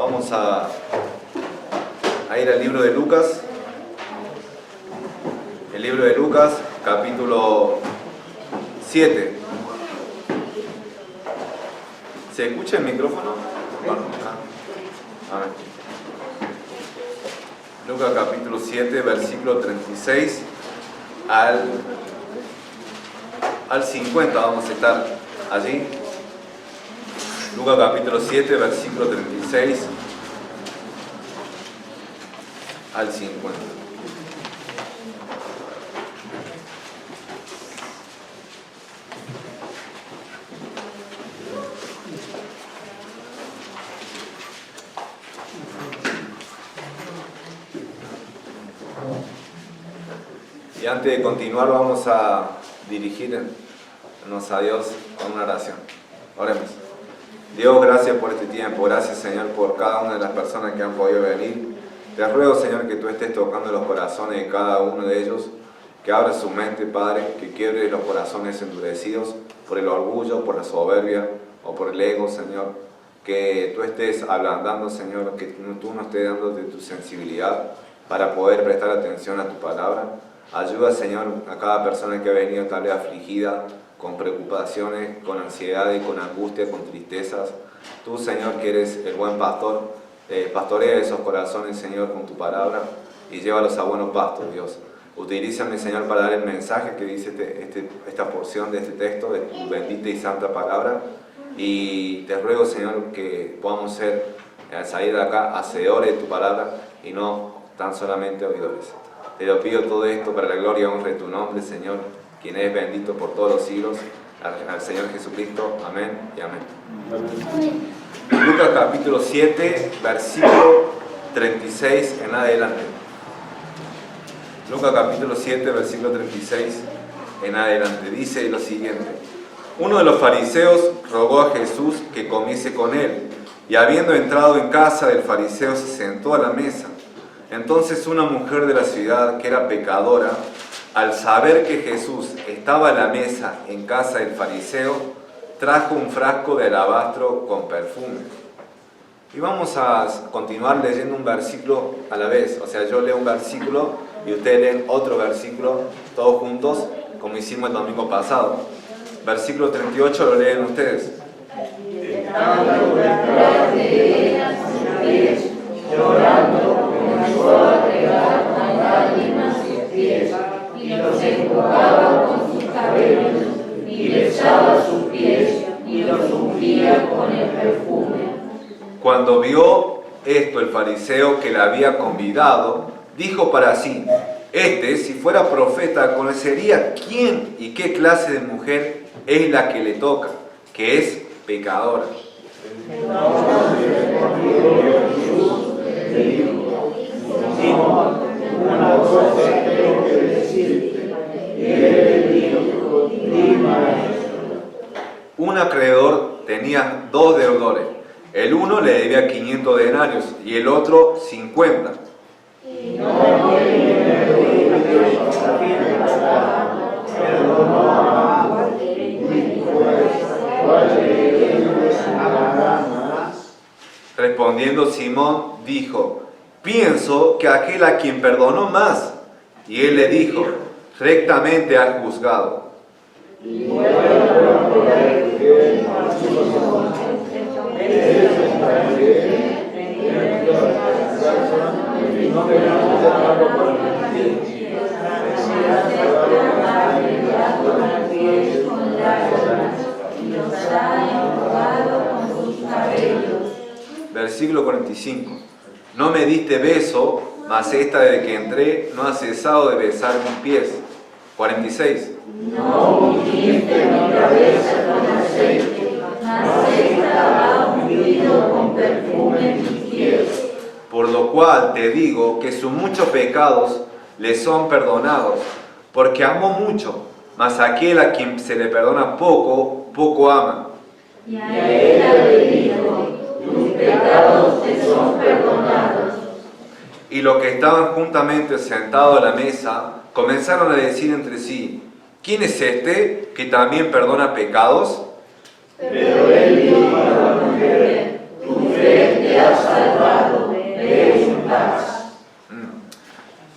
Vamos a ir al libro de Lucas. El libro de Lucas, capítulo 7. ¿Se escucha el micrófono? Bueno, a ver. Lucas capítulo 7, versículo 36 al 50 vamos a estar allí. Lucas capítulo 7, versículo 36 al 50. Y antes de continuar vamos a dirigirnos a Dios con una oración. Oremos. Dios, gracias por este tiempo, gracias Señor por cada una de las personas que han podido venir. Te ruego Señor que tú estés tocando los corazones de cada uno de ellos, que abras su mente, Padre, que quiebres los corazones endurecidos por el orgullo, por la soberbia o por el ego, Señor. Que tú estés ablandando, Señor, que tú nos estés dando de tu sensibilidad para poder prestar atención a tu palabra. Ayuda, Señor, a cada persona que ha venido tal vez afligida, con preocupaciones, con ansiedad y con angustia, con tristezas. Tú, Señor, que eres el buen pastor, pastorea esos corazones, Señor, con tu palabra y llévalos a buenos pastos, Dios. Utilízame, Señor, para dar el mensaje que dice esta porción de este texto, de tu bendita y santa palabra. Y te ruego, Señor, que podamos ser, al salir de acá, hacedores de tu palabra y no tan solamente oidores. Te lo pido todo esto para la gloria y honra de tu nombre, Señor, quien es bendito por todos los siglos, al Señor Jesucristo. Amén y amén. Amén. Lucas capítulo 7, versículo 36 en adelante. Lucas capítulo 7, versículo 36 en adelante. Dice lo siguiente. Uno de los fariseos rogó a Jesús que comiese con él, y habiendo entrado en casa del fariseo se sentó a la mesa. Entonces una mujer de la ciudad, que era pecadora, al saber que Jesús estaba a la mesa en casa del fariseo, trajo un frasco de alabastro con perfume. Y vamos a continuar leyendo un versículo a la vez. O sea, yo leo un versículo y ustedes leen otro versículo, todos juntos, como hicimos el domingo pasado. Versículo 38 lo leen ustedes. Llorando, comenzó a regar con lágrimas sus pies, y los enjugaba con sus cabellos, y besaba sus pies, y los ungía con el perfume. Cuando vio esto el fariseo que le había convidado, dijo para sí: si fuera profeta, conocería quién y qué clase de mujer es la que le toca, que es pecadora. Una cosa tengo que decirte. Él dijo: di, maestro. Un acreedor tenía dos deudores. El uno le debía 500 denarios y el otro 50. Y no tenía perdonó a ambos, y ¿cuál de ellos amará más? Respondiendo Simón, dijo: pienso que aquel a quien perdonó más. Y él le dijo: rectamente has juzgado. Y bueno, que Versículo 45. No me diste beso, mas esta desde que entré no ha cesado de besar mis pies. 46. No ungiste mi cabeza con aceite, mas esta ha ungido con perfume mis pies. Por lo cual te digo que sus muchos pecados le son perdonados, porque amó mucho, mas aquel a quien se le perdona poco, poco ama. Y a ella le dijo: tus pecados te son perdonados. Y los que estaban juntamente sentados a la mesa comenzaron a decir entre sí: ¿quién es este que también perdona pecados? Pero él dijo a la mujer: tu fe te ha salvado.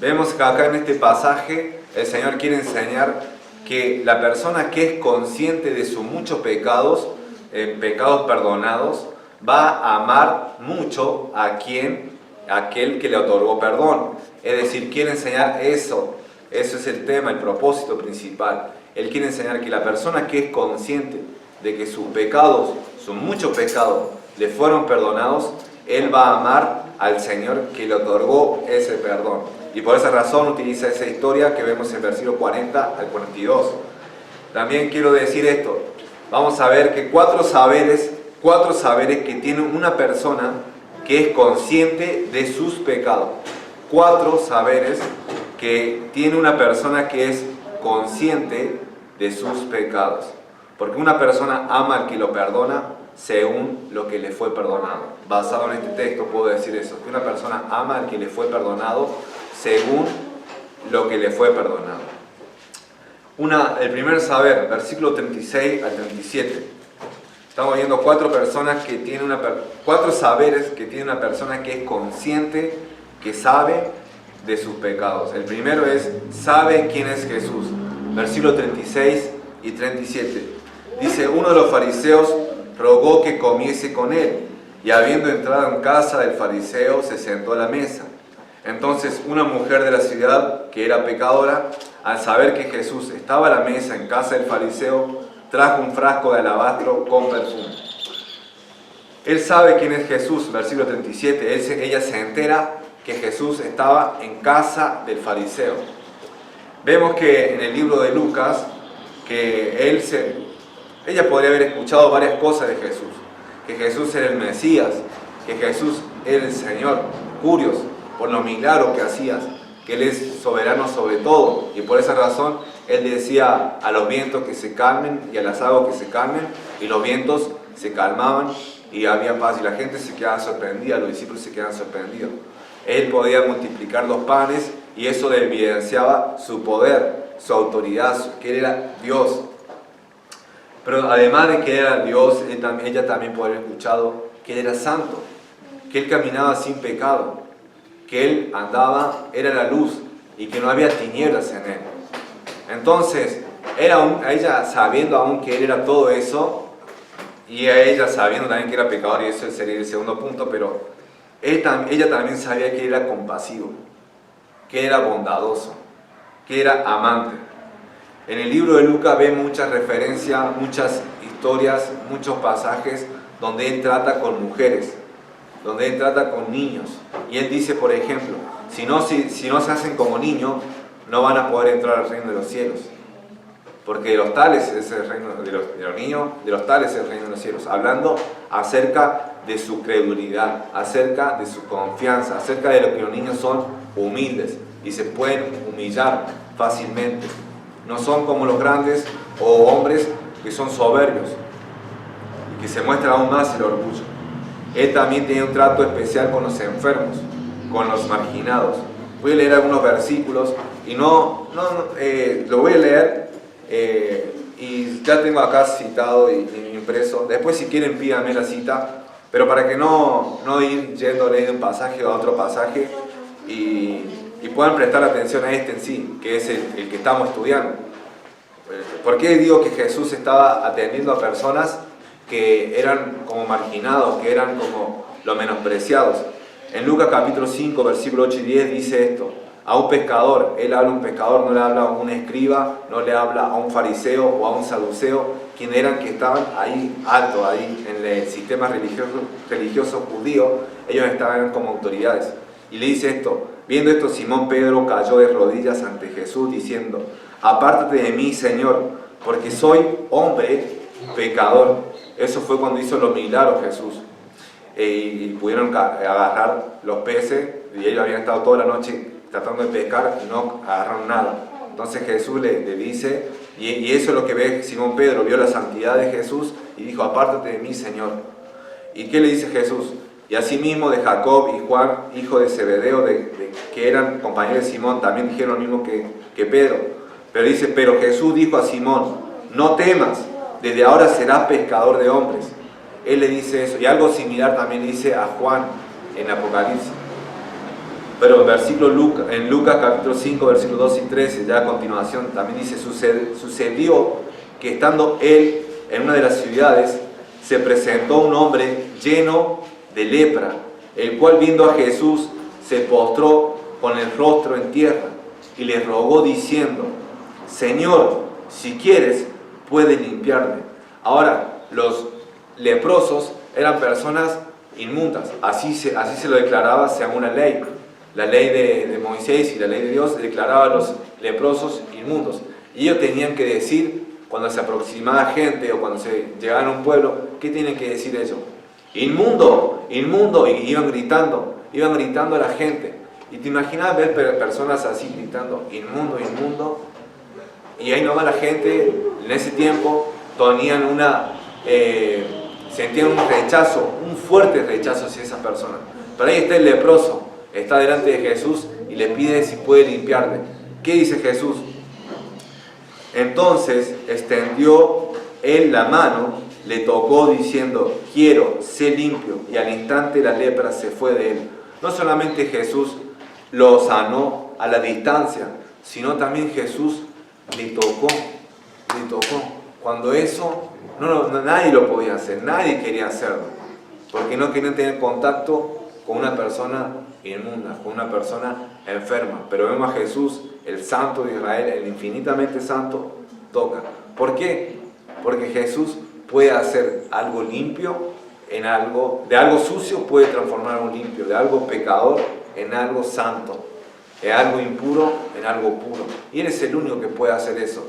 Vemos que acá en este pasaje el Señor quiere enseñar que la persona que es consciente de sus muchos pecados, pecados perdonados, va a amar mucho a aquel que le otorgó perdón. Es decir, quiere enseñar eso. Eso es el tema, el propósito principal. Él quiere enseñar que la persona que es consciente de que sus pecados, sus muchos pecados, le fueron perdonados, él va a amar al Señor que le otorgó ese perdón. Y por esa razón utiliza esa historia que vemos en versículo 40 al 42. También quiero decir esto. Vamos a ver que cuatro saberes que tiene una persona que es consciente de sus pecados. 4 saberes que tiene una persona que es consciente de sus pecados. Porque una persona ama al que lo perdona según lo que le fue perdonado. Basado en este texto puedo decir eso, que una persona ama al que le fue perdonado según lo que le fue perdonado. El primer saber, versículo 36 al 37. Estamos viendo 4 saberes que tiene una persona que es consciente, que sabe de sus pecados. El primero es, sabe quién es Jesús. Versículo 36 y 37. Dice, uno de los fariseos rogó que comiese con él, y habiendo entrado en casa del fariseo, se sentó a la mesa. Entonces una mujer de la ciudad, que era pecadora, al saber que Jesús estaba a la mesa en casa del fariseo, trajo un frasco de alabastro con perfume. Él sabe quién es Jesús, versículo 37, ella se entera que Jesús estaba en casa del fariseo. Vemos que en el libro de Lucas, que ella podría haber escuchado varias cosas de Jesús, que Jesús era el Mesías, que Jesús era el Señor, curios por los milagros que hacías, que Él es soberano sobre todo, y por esa razón Él decía a los vientos que se calmen y a las aguas que se calmen, y los vientos se calmaban y había paz, y la gente se quedaba sorprendida, los discípulos se quedaban sorprendidos. Él podía multiplicar los panes y eso evidenciaba su poder, su autoridad, que Él era Dios. Pero además de que era Dios, ella también podría haber escuchado que Él era santo, que Él caminaba sin pecado, que Él andaba, era la luz y que no había tinieblas en Él. Entonces, ella sabiendo aún que Él era todo eso, y a ella sabiendo también que era pecador, y eso sería el segundo punto, pero ella también sabía que Él era compasivo, que era bondadoso, que era amante. En el libro de Lucas ve muchas referencias, muchas historias, muchos pasajes donde Él trata con mujeres, donde Él trata con niños. Y Él dice, por ejemplo, si no se hacen como niños, no van a poder entrar al reino de los cielos. Porque de los tales es el reino de los niños, de los tales es el reino de los cielos. Hablando acerca de su credulidad, acerca de su confianza, acerca de lo que los niños son humildes y se pueden humillar fácilmente. No son como los grandes o hombres que son soberbios y que se muestra aún más el orgullo. Él también tiene un trato especial con los enfermos, con los marginados. Voy a leer algunos versículos y lo voy a leer y ya tengo acá citado y impreso. Después si quieren pídanme la cita, pero para que no ir yéndole de un pasaje a otro pasaje y puedan prestar atención a este en sí, que es el que estamos estudiando. ¿Por qué digo que Jesús estaba atendiendo a personas que eran como marginados, que eran como los menospreciados? En Lucas capítulo 5, versículo 8 y 10 dice esto: a un pescador, Él habla a un pescador, no le habla a un escriba, no le habla a un fariseo o a un saduceo, quienes eran que estaban ahí alto, ahí en el sistema religioso judío, ellos estaban como autoridades. Y le dice esto: viendo esto, Simón Pedro cayó de rodillas ante Jesús diciendo: apártate de mí, Señor, porque soy hombre pecador. Eso fue cuando hizo los milagros Jesús. Y pudieron agarrar los peces, y ellos habían estado toda la noche tratando de pescar y no agarraron nada. Entonces Jesús le dice, y eso es lo que ve Simón Pedro, vio la santidad de Jesús y dijo: apártate de mí, Señor. ¿Y qué le dice Jesús? Y asimismo de Jacob y Juan, hijo de Zebedeo, que eran compañeros de Simón, también dijeron lo mismo que Pedro. Pero dice, pero Jesús dijo a Simón: no temas, desde ahora serás pescador de hombres. Él le dice eso, y algo similar también dice a Juan en Apocalipsis. Pero en Lucas capítulo 5, versículos 2 y 13, ya a continuación, también dice, sucedió que estando él en una de las ciudades, se presentó un hombre lleno de lepra, el cual viendo a Jesús se postró con el rostro en tierra y le rogó diciendo, Señor, si quieres, puedes limpiarme. Ahora, los leprosos eran personas inmundas, así se lo declaraba según la ley. La ley de Moisés y la ley de Dios declaraba a los leprosos inmundos. Y ellos tenían que decir, cuando se aproximaba gente o cuando se llegaban a un pueblo, ¿qué tienen que decir ellos? Inmundo, inmundo, y iban gritando a la gente. Y te imaginas ver personas así gritando, inmundo, inmundo. Y ahí nomás la gente, en ese tiempo, sentían un rechazo, un fuerte rechazo hacia esa persona. Pero ahí está el leproso, está delante de Jesús y le pide si puede limpiarle. ¿Qué dice Jesús? Entonces extendió él la mano, le tocó diciendo, quiero, sé limpio, y al instante la lepra se fue de él. No solamente Jesús lo sanó a la distancia, sino también Jesús le tocó. Cuando eso, nadie lo podía hacer, nadie quería hacerlo, porque no querían tener contacto con una persona inmunda, con una persona enferma. Pero vemos a Jesús, el Santo de Israel, el infinitamente santo, toca. ¿Por qué? Porque Jesús puede hacer algo limpio de algo sucio puede transformar algo limpio, de algo pecador en algo santo, de algo impuro en algo puro. Y Él es el único que puede hacer eso.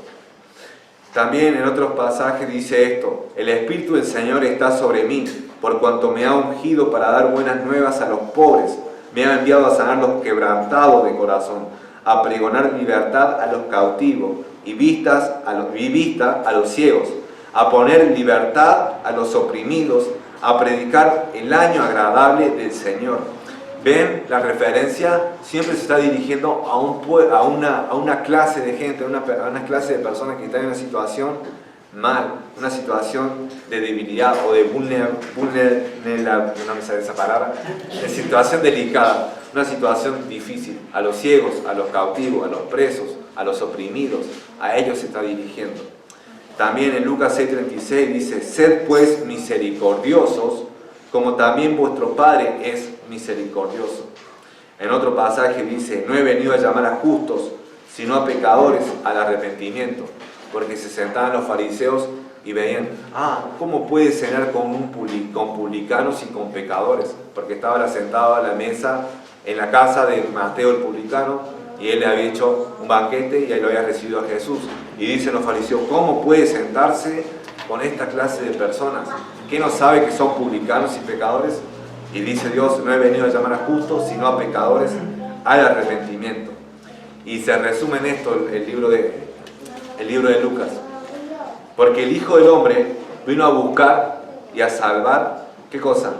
También en otros pasajes dice esto, el Espíritu del Señor está sobre mí, por cuanto me ha ungido para dar buenas nuevas a los pobres, me ha enviado a sanar los quebrantados de corazón, a pregonar libertad a los cautivos y vista a los ciegos, a poner libertad a los oprimidos, a predicar el año agradable del Señor. Ven, la referencia siempre se está dirigiendo a una clase de gente, a una clase de personas que están en una situación mal, una situación de debilidad o de no me sale esa palabra, de situación delicada, una situación difícil. A los ciegos, a los cautivos, a los presos, a los oprimidos, a ellos se está dirigiendo. También en Lucas 6:36 dice, sed pues misericordiosos, como también vuestro Padre es misericordioso. En otro pasaje dice, no he venido a llamar a justos, sino a pecadores al arrepentimiento. Porque se sentaban los fariseos y veían, ¿cómo puede cenar con publicanos y con pecadores? Porque estaba sentado a la mesa en la casa de Mateo el publicano, y él le había hecho un banquete y ahí lo había recibido a Jesús. Y dicen los fariseos, ¿cómo puede sentarse con esta clase de personas? ¿Qué no sabe que son publicanos y pecadores? Y dice Dios, no he venido a llamar a justos, sino a pecadores al arrepentimiento. Y se resume en esto el libro de Lucas. Porque el Hijo del Hombre vino a buscar y a salvar, ¿qué cosa?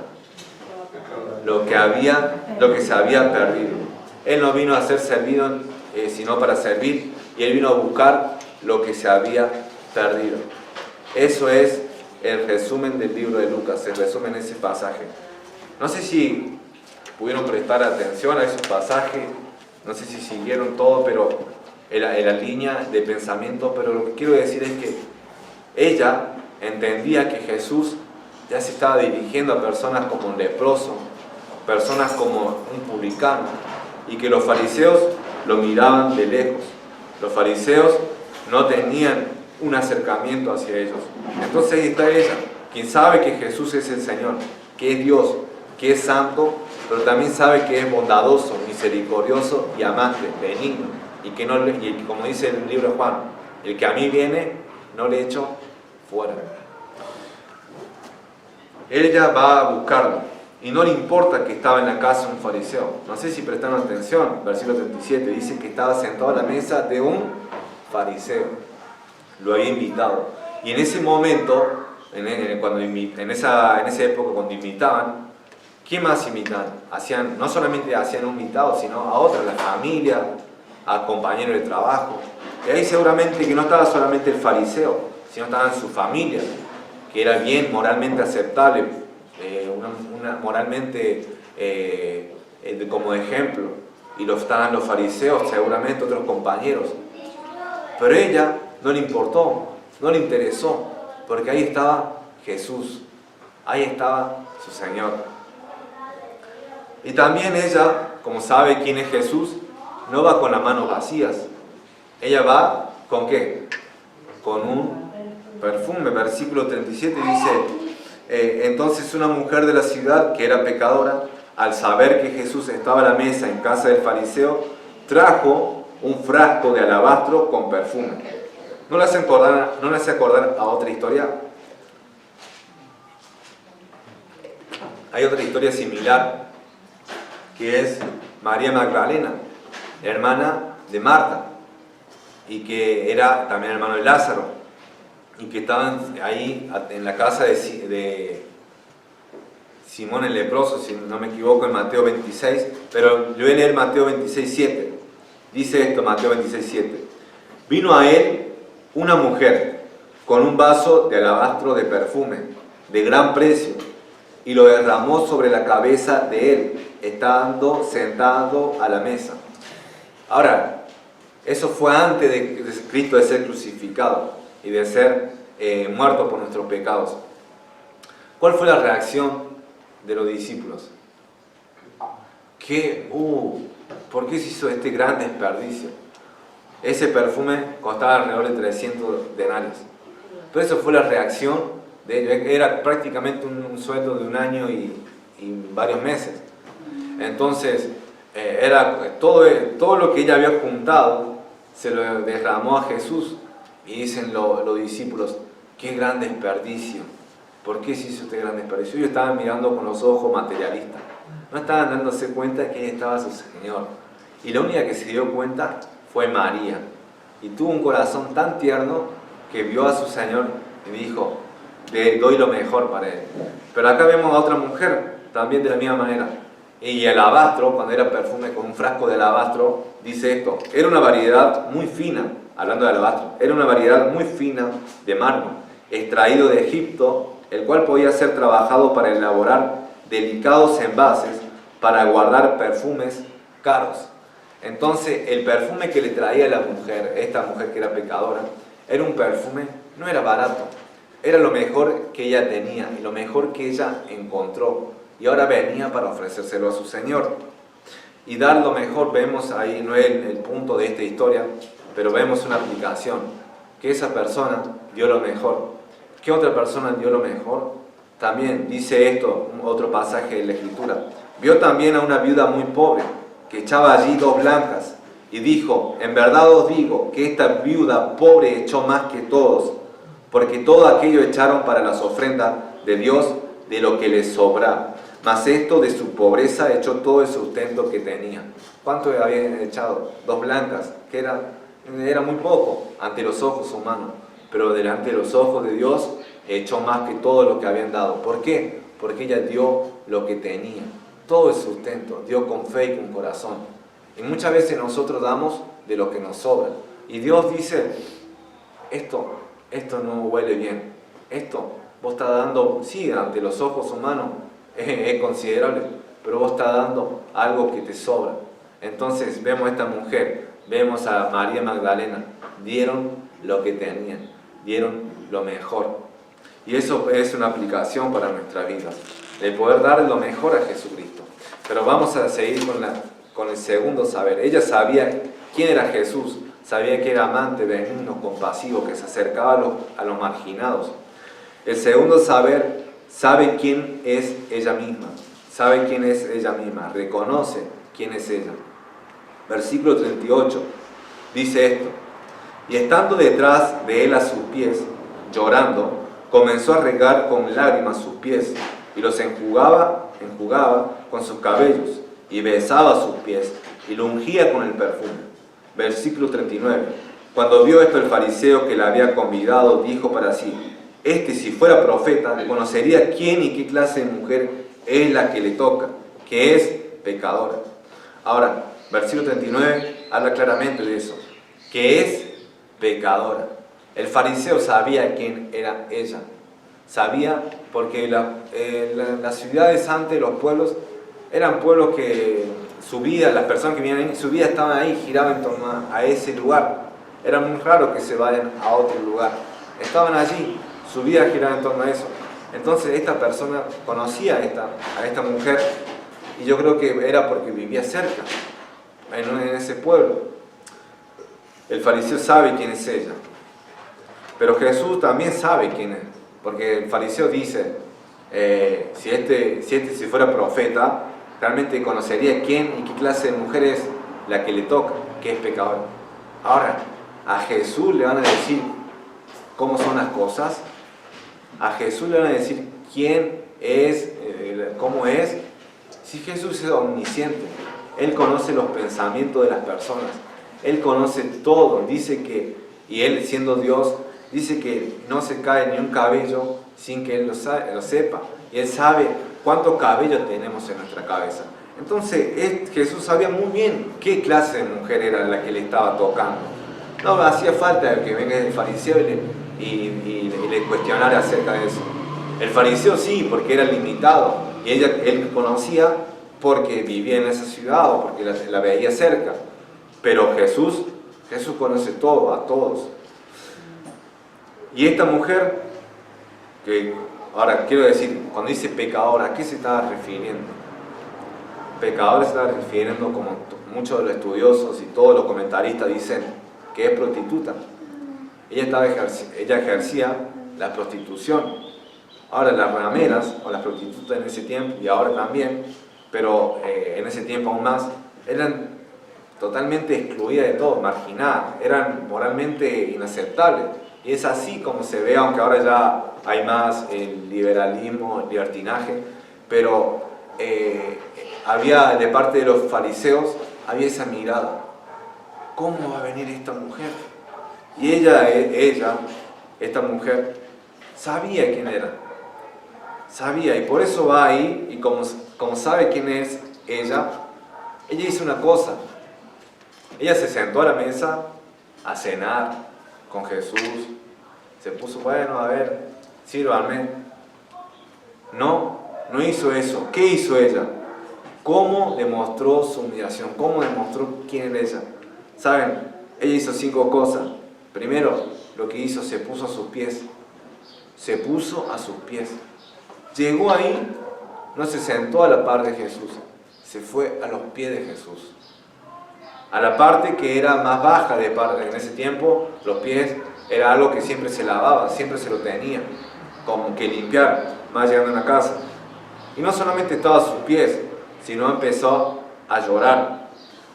Lo que se había perdido. Él no vino a ser servido, sino para servir, y Él vino a buscar lo que se había perdido. Eso es el resumen del libro de Lucas, el resumen de ese pasaje. No sé si pudieron prestar atención a esos pasajes, no sé si siguieron todo, pero en la línea de pensamiento, pero lo que quiero decir es que ella entendía que Jesús ya se estaba dirigiendo a personas como un leproso, personas como un publicano, y que los fariseos lo miraban de lejos. Los fariseos no tenían un acercamiento hacia ellos. Entonces ahí está ella, quien sabe que Jesús es el Señor, que es Dios, que es santo, pero también sabe que es bondadoso, misericordioso y amante, benigno, y como dice el libro de Juan, el que a mí viene, no le echo fuera. Ella va a buscarlo. Y no le importa que estaba en la casa un fariseo. No sé si prestaron atención, versículo 37, dice que estaba sentado a la mesa de un fariseo. Lo había invitado. Y en ese momento, en esa época cuando invitaban, ¿quién más invitaban? No solamente hacían un invitado, sino a otros, a la familia, a compañeros de trabajo. Y ahí seguramente que no estaba solamente el fariseo, sino estaba en su familia, que era bien moralmente aceptable, moralmente como ejemplo. y lo estaban los fariseos, seguramente otros compañeros. Pero a ella no le importó, no le interesó, porque ahí estaba Jesús, ahí estaba su Señor. Y también ella, como sabe quién es Jesús, no va con las manos vacías. Ella va ¿con qué? Con un perfume. Versículo 37 dice, entonces una mujer de la ciudad, que era pecadora, al saber que Jesús estaba a la mesa en casa del fariseo, trajo un frasco de alabastro con perfume. ¿No le hace acordar a otra historia? Hay otra historia similar, que es María Magdalena, hermana de Marta, y que era también hermano de Lázaro, y que estaban ahí en la casa de Simón el leproso, si no me equivoco, en Mateo 26, pero yo voy a leer Mateo 26, 7. Dice esto, Mateo 26, 7. Vino a él una mujer con un vaso de alabastro de perfume, de gran precio, y lo derramó sobre la cabeza de él, estando sentado a la mesa. Ahora, eso fue antes de Cristo de ser crucificado y de ser muerto por nuestros pecados. ¿Cuál fue la reacción de los discípulos? ¿Por qué se hizo este gran desperdicio? Ese perfume costaba alrededor de 300 denarios. Pero esa fue la reacción de ellos. Era prácticamente un sueldo de un año y varios meses. Entonces, era todo lo que ella había juntado, se lo derramó a Jesús. Y dicen los discípulos, qué gran desperdicio. ¿Por qué se hizo este gran desperdicio? Ellos estaban mirando con los ojos materialistas. No estaban dándose cuenta que ahí estaba su Señor. Y la única que se dio cuenta fue María. Y tuvo un corazón tan tierno que vio a su Señor y dijo, le doy lo mejor para él. Pero acá vemos a otra mujer, también de la misma manera. Y el alabastro, cuando era perfume con un frasco de alabastro, dice esto, era una variedad muy fina, hablando de alabastro, era una variedad muy fina de mármol, extraído de Egipto, el cual podía ser trabajado para elaborar delicados envases para guardar perfumes caros. Entonces, el perfume que le traía la mujer, esta mujer que era pecadora, era un perfume, no era barato, era lo mejor que ella tenía y lo mejor que ella encontró. Y ahora venía para ofrecérselo a su Señor. Y dar lo mejor, vemos ahí, no es el punto de esta historia, pero vemos una aplicación, que esa persona dio lo mejor. ¿Qué otra persona dio lo mejor? También dice esto, otro pasaje de la Escritura. Vio también a una viuda muy pobre, que echaba allí 2 blancas, y dijo, en verdad os digo, que esta viuda pobre echó más que todos, porque todo aquello echaron para las ofrendas de Dios de lo que les sobra. Mas esto de su pobreza echó todo el sustento que tenía. ¿Cuánto habían echado? 2 blancas, que era muy poco ante los ojos humanos, pero delante de los ojos de Dios echó más que todo lo que habían dado. ¿Por qué? Porque ella dio lo que tenía, todo el sustento, dio con fe y con corazón. Y muchas veces nosotros damos de lo que nos sobra. Y Dios dice, esto no huele bien, esto vos estás dando, sí, ante los ojos humanos es considerable, pero vos estás dando algo que te sobra. Entonces vemos a esta mujer, vemos a María Magdalena, dieron lo que tenían, dieron lo mejor. Y eso es una aplicación para nuestra vida, de poder dar lo mejor a Jesucristo. Pero vamos a seguir con el segundo saber. Ella sabía quién era Jesús, sabía que era amante, benigno, compasivo, que se acercaba a los marginados. El segundo saber, sabe quién es ella misma, sabe quién es ella misma, reconoce quién es ella. Versículo 38 dice esto, y estando detrás de él a sus pies, llorando, comenzó a regar con lágrimas sus pies, y los enjugaba con sus cabellos, y besaba sus pies, y lo ungía con el perfume. Versículo 39, cuando vio esto el fariseo que la había convidado, dijo para sí, si fuera profeta, conocería quién y qué clase de mujer es la que le toca, que es pecadora. Ahora, versículo 39 habla claramente de eso, que es pecadora. El fariseo sabía quién era ella. Sabía porque las ciudades antes, los pueblos, eran pueblos que su vida, las personas que vivían ahí, su vida estaban ahí, giraban en torno a ese lugar. Era muy raro que se vayan a otro lugar. Estaban allí, su vida giraba en torno a eso. Entonces esta persona conocía a esta mujer, y yo creo que era porque vivía cerca, en ese pueblo. El fariseo sabe quién es ella, pero Jesús también sabe quién es, porque el fariseo dice, si fuera profeta, realmente conocería quién y qué clase de mujer es la que le toca, que es pecadora. Ahora, a Jesús le van a decir cómo son las cosas, a Jesús le van a decir quién es, cómo es. Si Jesús es omnisciente, Él conoce los pensamientos de las personas, Él conoce todo, dice que, y Él siendo Dios, dice que no se cae ni un cabello sin que Él lo sepa, y Él sabe cuántos cabellos tenemos en nuestra cabeza. Entonces Jesús sabía muy bien qué clase de mujer era la que le estaba tocando. No hacía falta que venga el fariseo y le cuestionara acerca de eso. El fariseo sí, porque era limitado, y él conocía porque vivía en esa ciudad o porque la veía cerca. Pero Jesús conoce todo, a todos. Y esta mujer, que ahora quiero decir, cuando dice pecadora, ¿a qué se estaba refiriendo? Pecadora se estaba refiriendo, como muchos de los estudiosos y todos los comentaristas dicen, que es prostituta. Ella ejercía la prostitución. Ahora las rameras, o las prostitutas en ese tiempo, y ahora también, pero en ese tiempo aún más, eran totalmente excluidas de todo, marginadas, eran moralmente inaceptables. Y es así como se ve, aunque ahora ya hay más el liberalismo, el libertinaje, pero había de parte de los fariseos, había esa mirada. ¿Cómo va a venir esta mujer? Y ella, esta mujer, sabía quién era. Sabía, y por eso va ahí, y como sabe quién es ella hizo una cosa. Ella se sentó a la mesa a cenar con Jesús. Se puso, bueno, a ver, sírvanme. No hizo eso. ¿Qué hizo ella? ¿Cómo demostró su humillación? ¿Cómo demostró quién era ella? ¿Saben? Ella hizo 5 cosas. Primero, lo que hizo, se puso a sus pies. Se puso a sus pies. Llegó ahí, no se sentó a la par de Jesús, se fue a los pies de Jesús. A la parte que era más baja de parte. En ese tiempo, los pies era algo que siempre se lavaba, siempre se lo tenía, como que limpiar, más llegando a la casa. Y no solamente estaba a sus pies, sino empezó a llorar.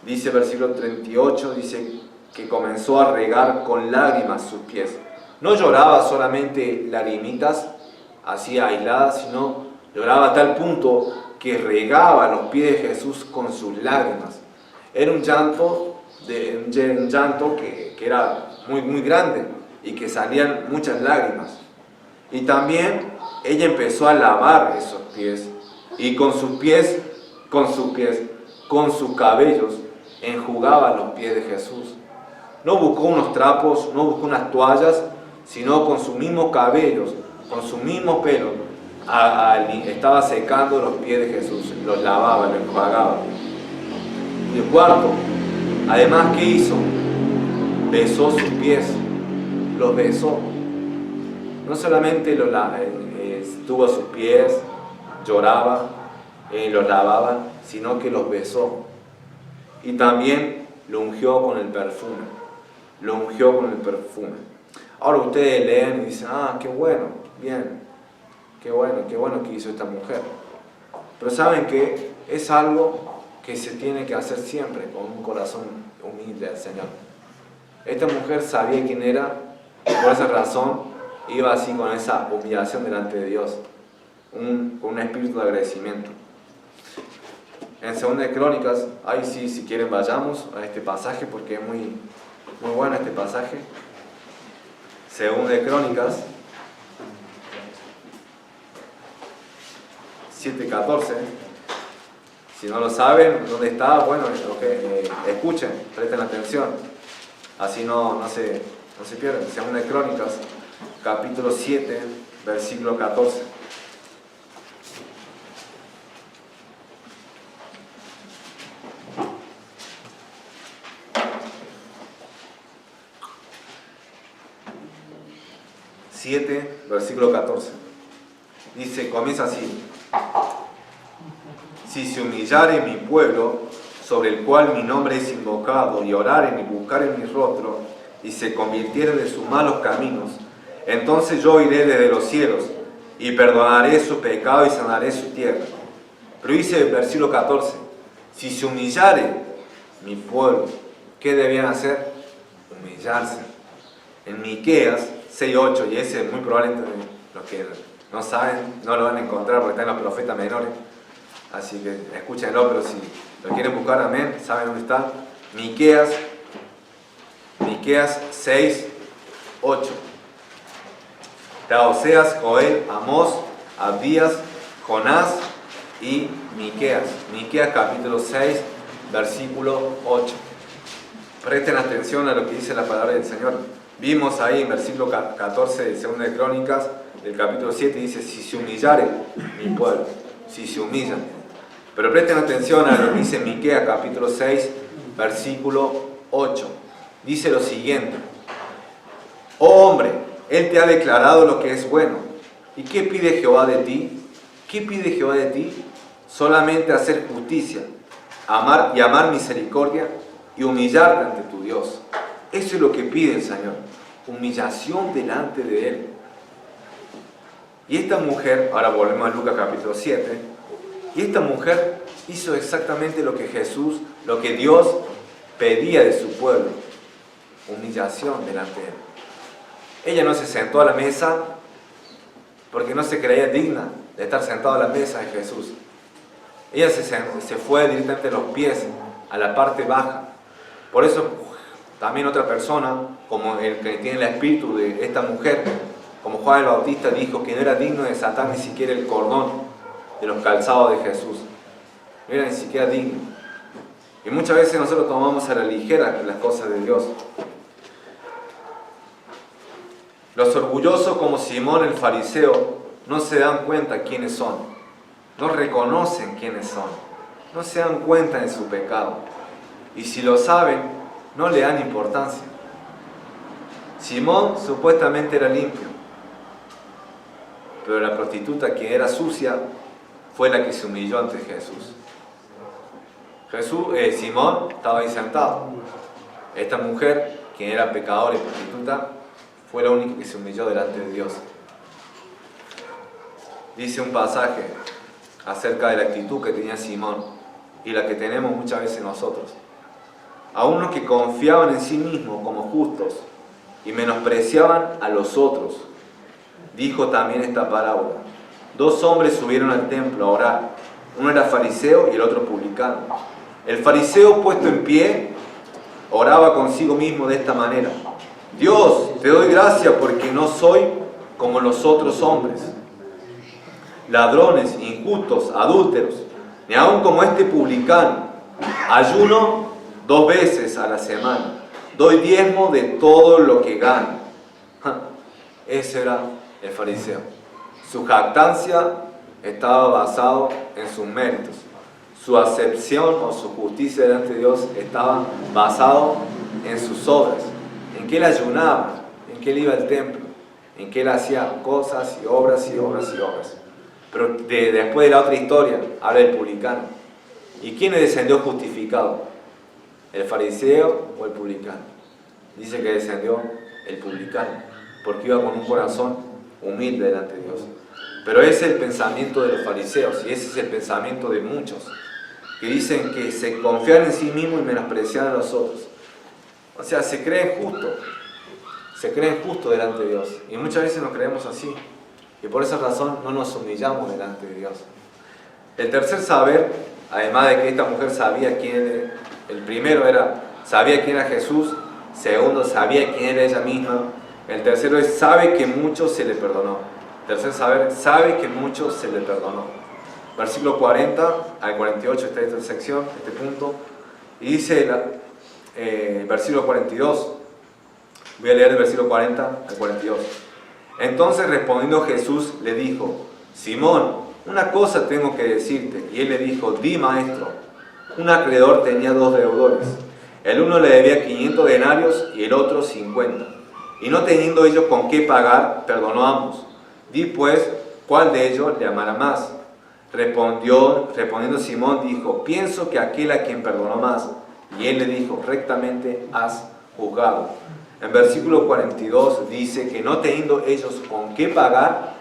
Dice el versículo 38, dice que comenzó a regar con lágrimas sus pies. No lloraba solamente lagrimitas, así aisladas, sino lloraba a tal punto que regaba los pies de Jesús con sus lágrimas. Era un llanto que era muy, muy grande y que salían muchas lágrimas. Y también ella empezó a lavar esos pies, y con sus cabellos, enjugaba los pies de Jesús. No buscó unos trapos, no buscó unas toallas, sino con sus mismos cabellos, con sus mismos pelos, estaba secando los pies de Jesús, los lavaba, los enjuagaba. Y el cuarto, además, ¿qué hizo? Besó sus pies, los besó. No solamente estuvo a sus pies, lloraba, los lavaba, sino que los besó. Y también lo ungió con el perfume. Lo ungió con el perfume. Ahora ustedes leen y dicen, qué bueno, bien, qué bueno que hizo esta mujer. Pero saben que es algo que se tiene que hacer siempre con un corazón humilde al Señor. Esta mujer sabía quién era, y por esa razón iba así con esa humillación delante de Dios, con un espíritu de agradecimiento. En 2 de Crónicas, ahí sí, si quieren vayamos a este pasaje porque es muy, muy bueno este pasaje. 2 de Crónicas 7:14. Si no lo saben dónde está, bueno, escuchen, presten atención, así no se pierden. 2 de Crónicas, capítulo 7, versículo 14. 7, versículo 14. Dice, comienza así. Si se humillare mi pueblo, sobre el cual mi nombre es invocado, y oraren y buscaren mi rostro, y se convirtieren de sus malos caminos, entonces yo iré desde los cielos, y perdonaré su pecado y sanaré su tierra. Pero dice el versículo 14, si se humillare mi pueblo, ¿qué debían hacer? Humillarse. En Miqueas 6:8, y ese muy probablemente los que no saben, no lo van a encontrar porque está en los profetas menores, así que escúchenlo, pero si lo quieren buscar, amén, saben dónde está. Miqueas 6:8. Está Oseas, Joel, Amós, Abdías, Jonás y Miqueas. Miqueas capítulo 6, versículo 8. Presten atención a lo que dice la palabra del Señor. Vimos ahí en versículo 14 de 2 de Crónicas, del capítulo 7, dice, si se humillare mi pueblo, si se humillan. Pero presten atención a lo que dice Miqueas capítulo 6, versículo 8. Dice lo siguiente, oh hombre, Él te ha declarado lo que es bueno. ¿Y qué pide Jehová de ti? ¿Qué pide Jehová de ti? Solamente hacer justicia, amar misericordia y humillarte ante tu Dios. Eso es lo que pide el Señor, humillación delante de Él. Y esta mujer, ahora volvemos a Lucas capítulo 7, y esta mujer hizo exactamente lo que Dios pedía de su pueblo, humillación delante de Él. Ella no se sentó a la mesa porque no se creía digna de estar sentada a la mesa de Jesús. Ella se fue directamente a los pies, a la parte baja. Por eso también otra persona, como el que tiene el espíritu de esta mujer, como Juan el Bautista, dijo que no era digno de desatar ni siquiera el cordón de los calzados de Jesús. No era ni siquiera digno. Y muchas veces nosotros tomamos a la ligera las cosas de Dios. Los orgullosos como Simón el fariseo no se dan cuenta quiénes son, no reconocen quiénes son, no se dan cuenta de su pecado. Y si lo saben, no le dan importancia. Simón supuestamente era limpio, pero la prostituta, que era sucia, fue la que se humilló ante Jesús. Simón estaba ahí sentado. Esta mujer, quien era pecadora y prostituta, fue la única que se humilló delante de Dios. Dice un pasaje acerca de la actitud que tenía Simón y la que tenemos muchas veces nosotros. A unos que confiaban en sí mismos como justos y menospreciaban a los otros, dijo también esta parábola. 2 hombres subieron al templo a orar. Uno era fariseo y el otro publicano. El fariseo, puesto en pie, oraba consigo mismo de esta manera: Dios, te doy gracias porque no soy como los otros hombres, ladrones, injustos, adúlteros, ni aun como este publicano. Ayuno 2 veces a la semana, doy diezmo de todo lo que gano. Ese era el fariseo. Su jactancia estaba basado en sus méritos. Su acepción o su justicia delante de Dios estaba basado en sus obras. En que él ayunaba, en que él iba al templo, en que él hacía cosas y obras y obras y obras. Pero después de la otra historia, habla el publicano. ¿Y quién descendió justificado? ¿El fariseo o el publicano? Dice que descendió el publicano, porque iba con un corazón humilde delante de Dios. Pero ese es el pensamiento de los fariseos, y ese es el pensamiento de muchos, que dicen que se confían en sí mismos y menosprecian a los otros. O sea, se creen justos delante de Dios. Y muchas veces nos creemos así. Y por esa razón no nos humillamos delante de Dios. El tercer saber, además de que esta mujer sabía quién era, el primero era, sabía quién era Jesús. Segundo, sabía quién era ella misma. El tercero es, sabe que mucho se le perdonó. Tercer saber, sabe que mucho se le perdonó. Versículo 40 al 48 está esta sección, este punto. Y dice versículo 42. Voy a leer el versículo 40 al 42. Entonces respondiendo Jesús le dijo: Simón, una cosa tengo que decirte. Y él le dijo: di, maestro. Un acreedor tenía 2 deudores. El uno le debía 500 denarios y el otro 50. Y no teniendo ellos con qué pagar, perdonó a ambos. Di pues, ¿cuál de ellos le amará más? Respondiendo Simón dijo, pienso que aquel a quien perdonó más. Y él le dijo, rectamente has juzgado. En versículo 42 dice que no teniendo ellos con qué pagar,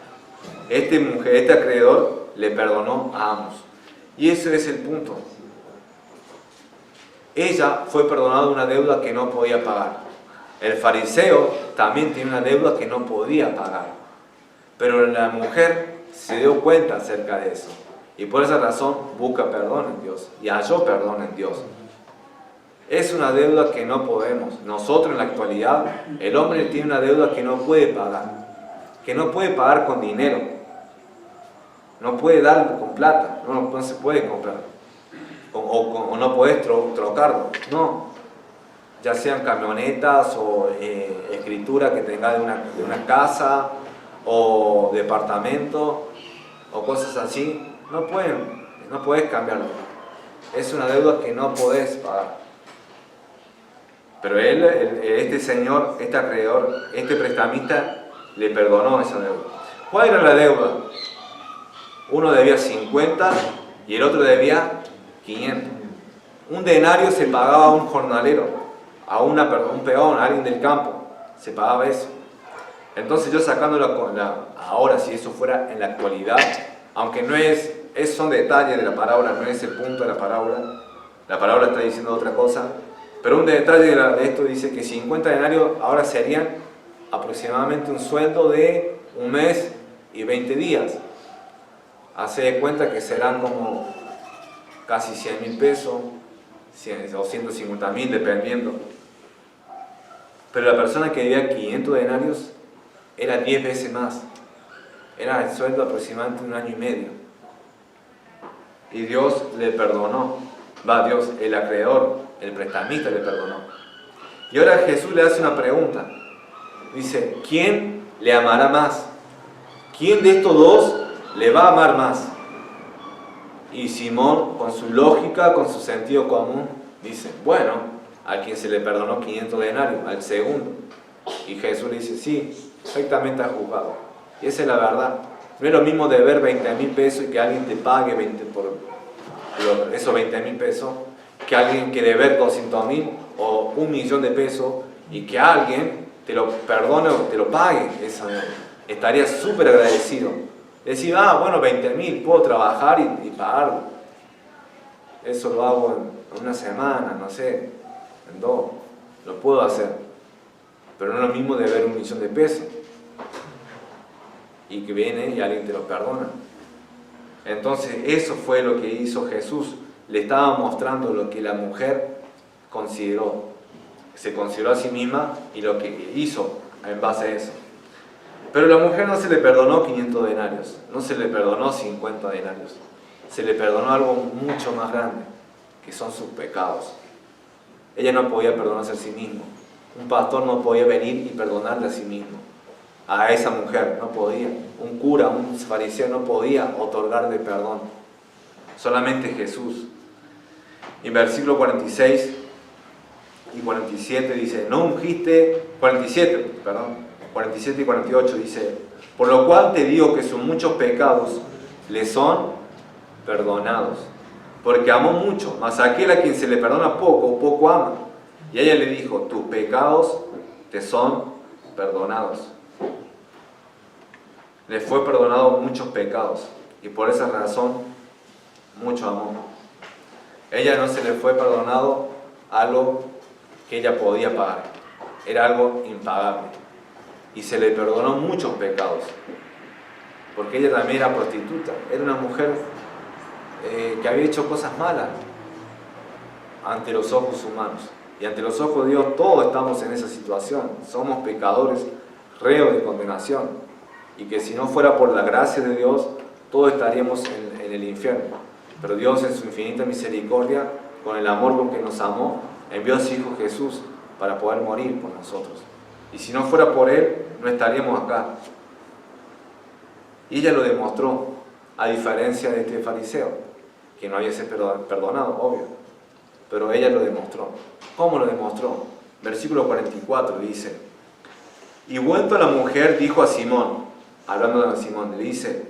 este acreedor le perdonó a ambos. Y ese es el punto. Ella fue perdonada de una deuda que no podía pagar. El fariseo también tiene una deuda que no podía pagar. Pero la mujer se dio cuenta acerca de eso. Y por esa razón busca perdón en Dios. Y halló perdón en Dios. Es una deuda que no podemos. Nosotros en la actualidad, el hombre tiene una deuda que no puede pagar. Que no puede pagar con dinero. No puede dar con plata. No se puede comprar. O no puedes trocarlo. No. Ya sean camionetas o escritura que tenga de una casa o departamento o cosas así. No puedes cambiarlo. Es una deuda que no podés pagar. Pero este señor, este acreedor, este prestamista, le perdonó esa deuda. ¿Cuál era la deuda? Uno debía 50 y el otro debía 500. Un denario se pagaba a un jornalero, a un peón, a alguien del campo. Se pagaba eso. Entonces yo sacándolo ahora, si eso fuera en la actualidad, aunque no son detalles de la parábola, no es el punto de la parábola está diciendo otra cosa. Pero un detalle de esto dice que 50 denarios ahora serían aproximadamente un sueldo de un mes y 20 días. Hace de cuenta que serán como casi 100.000 pesos, o 150.000 dependiendo. Pero la persona que debía 500 denarios era 10 veces más. Era el sueldo aproximadamente de un año y medio. Y Dios le perdonó. Dios, el acreedor, el prestamista le perdonó. Y ahora Jesús le hace una pregunta. Dice, ¿quién le amará más? ¿Quién de estos dos le va a amar más? Y Simón, con su lógica, con su sentido común, dice, bueno, a quien se le perdonó 500 denarios, al segundo. Y Jesús le dice, sí, perfectamente has juzgado. Y esa es la verdad. No es lo mismo deber 20.000 pesos y que alguien te pague esos 20.000 pesos, que alguien que deber 200.000 o 1.000.000 de pesos y que alguien te lo perdone o te lo pague. Estaría súper agradecido. Decir, bueno, 20.000, puedo trabajar y pagarlo. Eso lo hago en una semana, no sé, en 2. Lo puedo hacer. Pero no es lo mismo deber 1.000.000 de pesos y que viene y alguien te lo perdona. Entonces eso fue lo que hizo Jesús. Le estaba mostrando lo que la mujer consideró. Se consideró a sí misma y lo que hizo en base a eso. Pero a la mujer no se le perdonó 500 denarios, no se le perdonó 50 denarios. Se le perdonó algo mucho más grande, que son sus pecados. Ella no podía perdonarse a sí misma. Un pastor no podía venir y perdonarle a sí mismo. A esa mujer no podía. Un cura, un fariseo no podía otorgarle perdón. Solamente Jesús. En versículo 46 y 47 dice, 47 y 48 dice, por lo cual te digo que sus muchos pecados le son perdonados, porque amó mucho, mas aquel a quien se le perdona poco, poco ama. Y ella le dijo, tus pecados te son perdonados. Le fue perdonado muchos pecados y por esa razón mucho amor. Ella no se le fue perdonado algo que ella podía pagar, era algo impagable y se le perdonó muchos pecados porque ella también era prostituta, era una mujer que había hecho cosas malas ante los ojos humanos y ante los ojos de Dios todos estamos en esa situación, somos pecadores, reos de condenación. Y que si no fuera por la gracia de Dios, todos estaríamos en el infierno. Pero Dios en su infinita misericordia, con el amor con que nos amó, envió a su Hijo Jesús para poder morir por nosotros. Y si no fuera por Él, no estaríamos acá. Y ella lo demostró, a diferencia de este fariseo, que no había sido perdonado, obvio. Pero ella lo demostró. ¿Cómo lo demostró? Versículo 44 dice, Y vuelto a la mujer, dijo a Simón, hablando de Simón, le dice,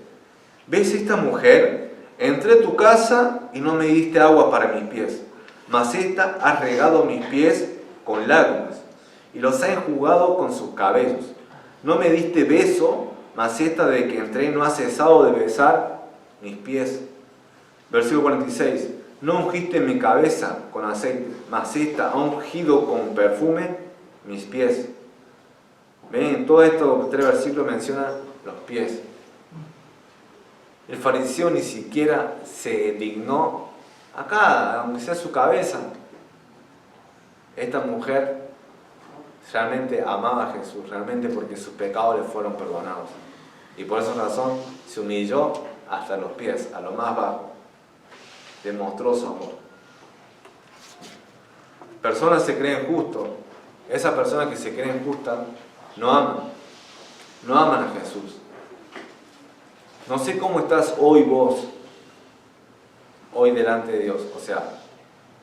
¿ves esta mujer? Entré a tu casa y no me diste agua para mis pies, mas esta ha regado mis pies con lágrimas y los ha enjugado con sus cabellos. No me diste beso, mas esta de que entré no ha cesado de besar mis pies. Versículo 46. No ungiste mi cabeza con aceite, mas esta ha ungido con perfume mis pies. Ven, en todos estos 3 versículos menciona los pies. El fariseo ni siquiera se dignó acá, aunque sea su cabeza. Esta mujer realmente amaba a Jesús, realmente porque sus pecados le fueron perdonados. Y por esa razón se humilló hasta los pies, a lo más bajo. Demostró su amor. Personas se creen justos. Esas personas que se creen justas no aman a Jesús. No sé cómo estás hoy vos, hoy delante de Dios. O sea,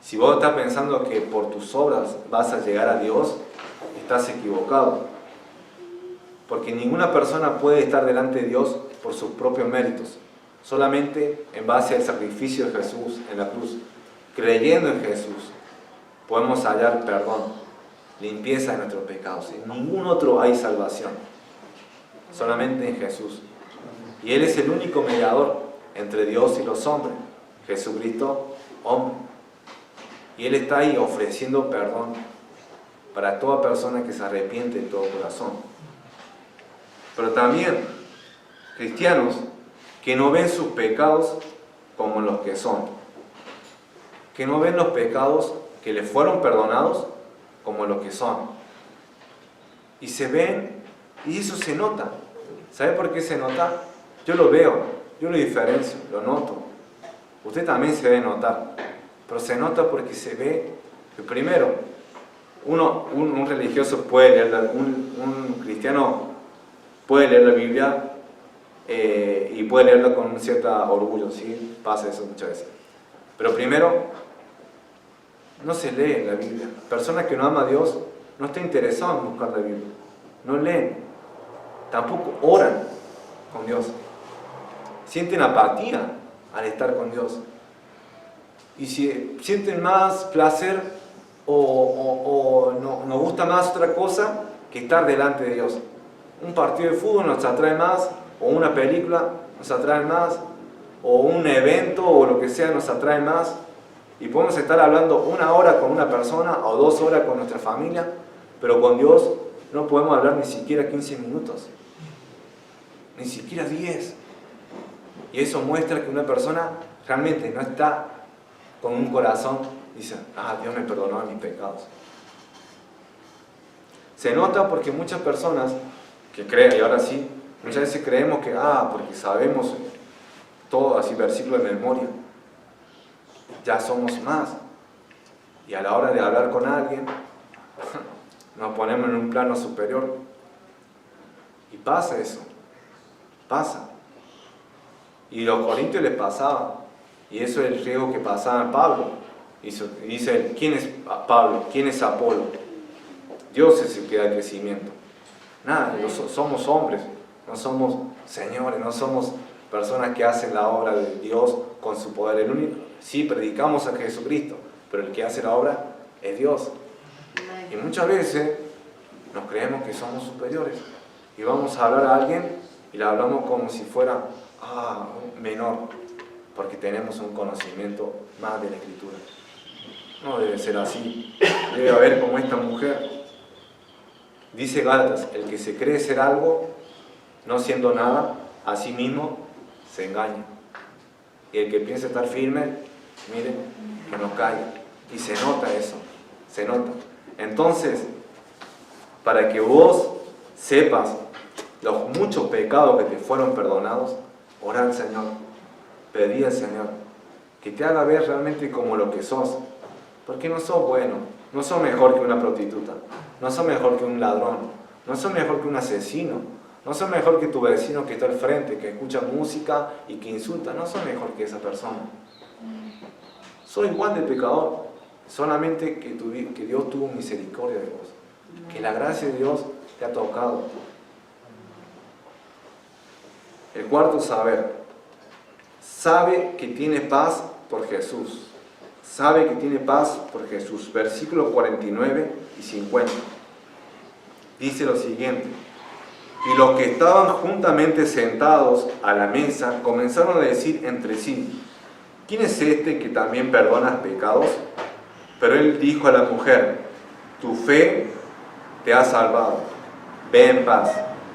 si vos estás pensando que por tus obras vas a llegar a Dios, estás equivocado. Porque ninguna persona puede estar delante de Dios por sus propios méritos. Solamente en base al sacrificio de Jesús en la cruz. Creyendo en Jesús, podemos hallar perdón, limpieza de nuestros pecados. En ningún otro hay salvación. Solamente en Jesús. Y Él es el único mediador entre Dios y los hombres. Jesucristo, hombre. Y Él está ahí ofreciendo perdón para toda persona que se arrepiente de todo corazón. Pero también cristianos que no ven sus pecados como los que son. Que no ven los pecados que les fueron perdonados como los que son. Y se ven, y eso se nota. ¿Sabe por qué se nota? Yo lo veo, yo lo diferencio, lo noto. Usted también se debe notar. Pero se nota porque se ve que primero, un religioso puede leer, un cristiano puede leer la Biblia y puede leerla con un cierto orgullo, ¿sí? Pasa eso muchas veces. Pero primero, no se lee la Biblia. Personas que no aman a Dios no están interesadas en buscar la Biblia. No leen. Tampoco oran con Dios. Sienten apatía al estar con Dios. Y si sienten más placer o nos gusta más otra cosa que estar delante de Dios. Un partido de fútbol nos atrae más, o una película nos atrae más, o un evento o lo que sea nos atrae más. Y podemos estar hablando 1 hora con una persona o 2 horas con nuestra familia, pero con Dios no podemos hablar ni siquiera 15 minutos, ni siquiera 10. Y eso muestra que una persona realmente no está con un corazón, dice, Dios me perdonó mis pecados. Se nota porque muchas personas que creen, y ahora sí, muchas veces creemos que, porque sabemos todo así, versículo de memoria, ya somos más. Y a la hora de hablar con alguien, nos ponemos en un plano superior. Y pasa eso, pasa. Y a los corintios les pasaba. Y eso es el riesgo que pasaba a Pablo. Y dice, ¿quién es Pablo? ¿Quién es Apolo? Dios es el que da crecimiento. Nada, somos hombres, no somos señores, no somos personas que hacen la obra de Dios con su poder. El único, sí, predicamos a Jesucristo, pero el que hace la obra es Dios. Y muchas veces nos creemos que somos superiores. Y vamos a hablar a alguien y le hablamos como si fuera menor, porque tenemos un conocimiento más de la Escritura. No debe ser así. Debe haber como esta mujer. Dice Gálatas, el que se cree ser algo, no siendo nada, a sí mismo se engaña. Y el que piensa estar firme, mire, que no cae. Y se nota eso, se nota. Entonces, para que vos sepas los muchos pecados que te fueron perdonados, orá al Señor, pedí al Señor que te haga ver realmente como lo que sos. Porque no sos bueno, no sos mejor que una prostituta, no sos mejor que un ladrón, no sos mejor que un asesino, no sos mejor que tu vecino que está al frente, que escucha música y que insulta, no sos mejor que esa persona. Sos igual de pecador, solamente que Dios tuvo misericordia de vos, que la gracia de Dios te ha tocado. El cuarto saber. Sabe que tiene paz por Jesús. Sabe que tiene paz por Jesús. Versículos 49 y 50. Dice lo siguiente. Y los que estaban juntamente sentados a la mesa comenzaron a decir entre sí: ¿quién es este que también perdona pecados? Pero él dijo a la mujer: tu fe te ha salvado. Ve en paz.